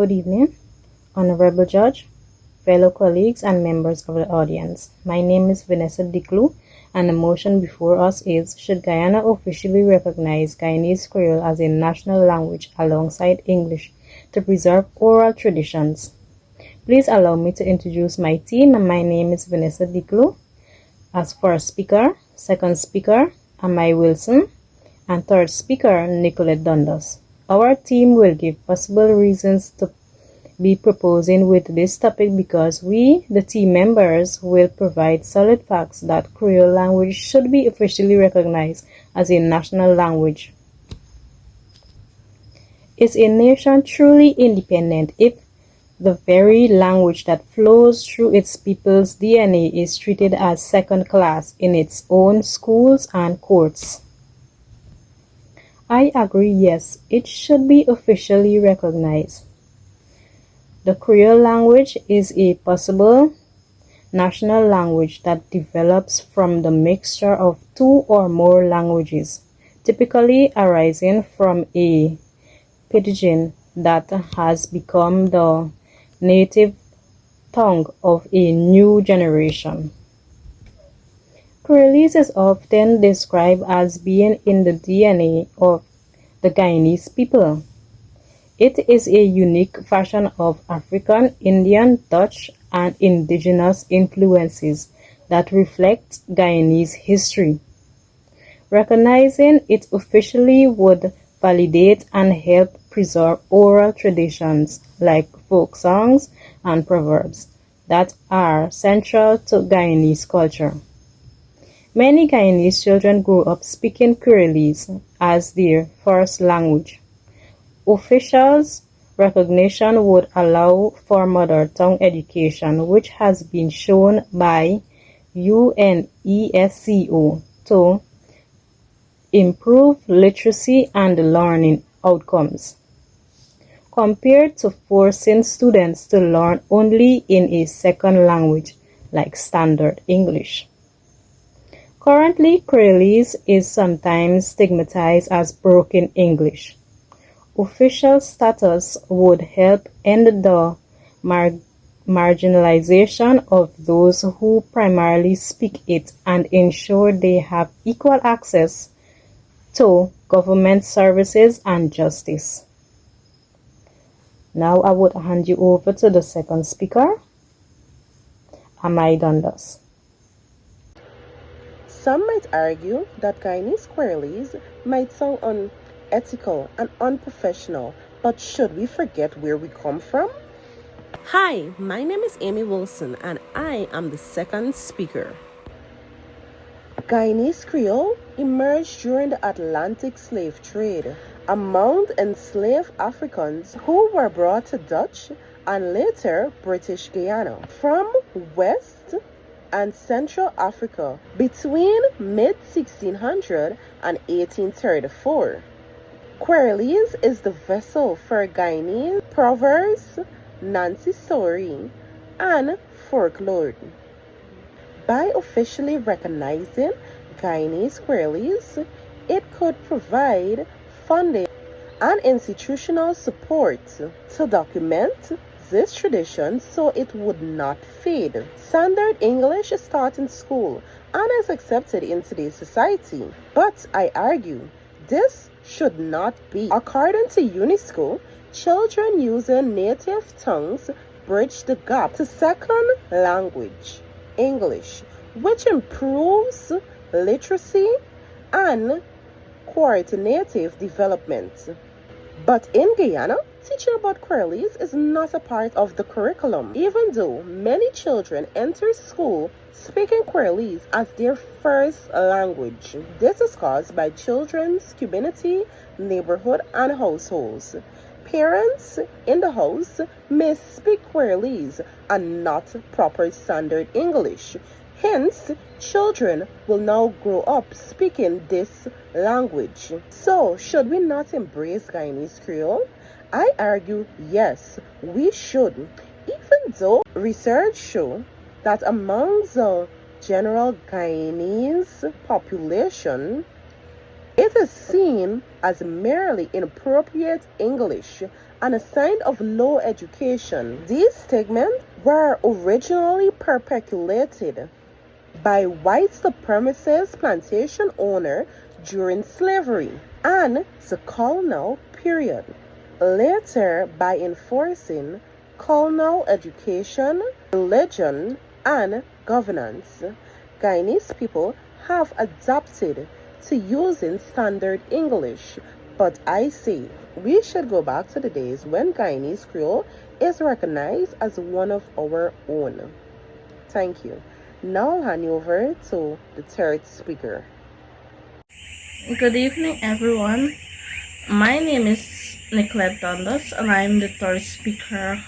Good evening, Honorable Judge, fellow colleagues, and members of the audience. My name is Vanessa Diclou, and the motion before us is, should Guyana officially recognize Guyanese Creole as a national language alongside English to preserve oral traditions? Please allow me to introduce my team, and my name is Vanessa Diclou. As first speaker, second speaker, Amai Wilson, and third speaker, Nicolette Dundas. Our team will give possible reasons to be proposing with this topic because we, the team members, will provide solid facts that Creole language should be officially recognized as a national language. Is a nation truly independent if the very language that flows through its people's DNA is treated as second class in its own schools and courts? I agree, yes, it should be officially recognized. The Creole language is a possible national language that develops from the mixture of two or more languages, typically arising from a pidgin that has become the native tongue of a new generation. Creolese is often described as being in the DNA of the Guyanese people. It is a unique fashion of African, Indian, Dutch, and indigenous influences that reflect Guyanese history. Recognizing it officially would validate and help preserve oral traditions like folk songs and proverbs that are central to Guyanese culture. Many Guyanese children grow up speaking Creolese as their first language. Officials' recognition would allow for mother tongue education, which has been shown by UNESCO to improve literacy and learning outcomes, compared to forcing students to learn only in a second language like Standard English. Currently, Creolese is sometimes stigmatized as broken English. Official status would help end the marginalization of those who primarily speak it and ensure they have equal access to government services and justice. Now I would hand you over to the second speaker, Amai Dundas. Some might argue that Guyanese Creolese might sound unethical and unprofessional, but should we forget where we come from? Hi, my name is Amy Wilson, and I am the second speaker. Guyanese Creole emerged during the Atlantic slave trade among enslaved Africans who were brought to Dutch and later British Guyana from West and Central Africa between mid-1600 and 1834. Creolese is the vessel for Guyanese proverbs, Nancy story, and folklore. By officially recognizing Guyanese Creolese, it could provide funding and institutional support to document this tradition so it would not fade. Standard English is taught in school and is accepted in today's society, but I argue this should not be. According to UNESCO, children using native tongues bridge the gap to second language, English, which improves literacy and coordinative development. But in Guyana, teaching about Creolese is not a part of the curriculum, even though many children enter school speaking Creolese as their first language. This is caused by children's community, neighborhood, and households. Parents in the house may speak Creolese and not proper Standard English. Hence, children will now grow up speaking this language. So, should we not embrace Guyanese Creole? I argue yes, we should, even though research shows that among the general Guyanese population, it is seen as merely inappropriate English and a sign of low education. These stigmas were originally perpetuated by white supremacist plantation owners during slavery and the colonial period. Later, by enforcing colonial education, religion, and governance, Guyanese people have adapted to using standard English. But I say we should go back to the days when Guyanese Creole is recognized as one of our own. Thank you. Now I'll hand you over to the third speaker. Good evening, everyone. My name is Nicolette Dundas, and I'm the third speaker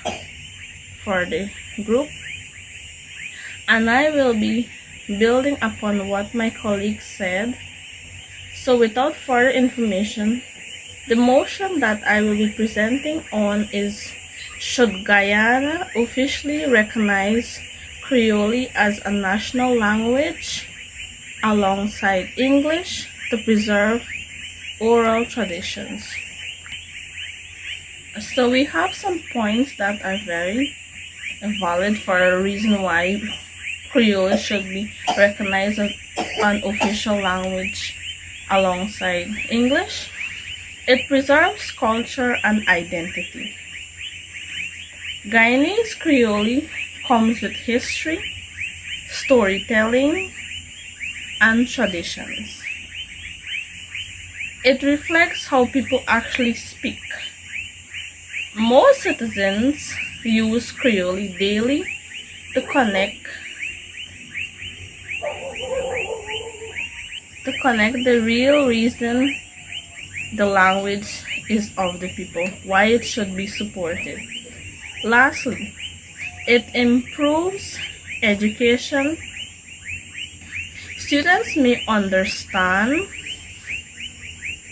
for the group. And I will be building upon what my colleague said. So without further information, the motion that I will be presenting on is, should Guyana officially recognize Creole as a national language alongside English to preserve oral traditions? So we have some points that are very valid for a reason why Creole should be recognized as an official language alongside English. It preserves culture and identity. Guyanese Creole comes with history, storytelling, and traditions. It reflects how people actually speak. Most citizens use Creole daily to connect the real reason the language is of the people, why it should be supported. Lastly, it improves education. Students may understand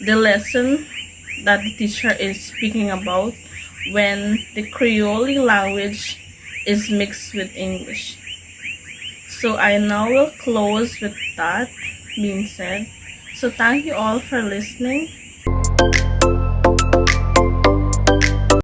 the lesson that the teacher is speaking about when the Creole language is mixed with English. So I now will close with that being said. So thank you all for listening.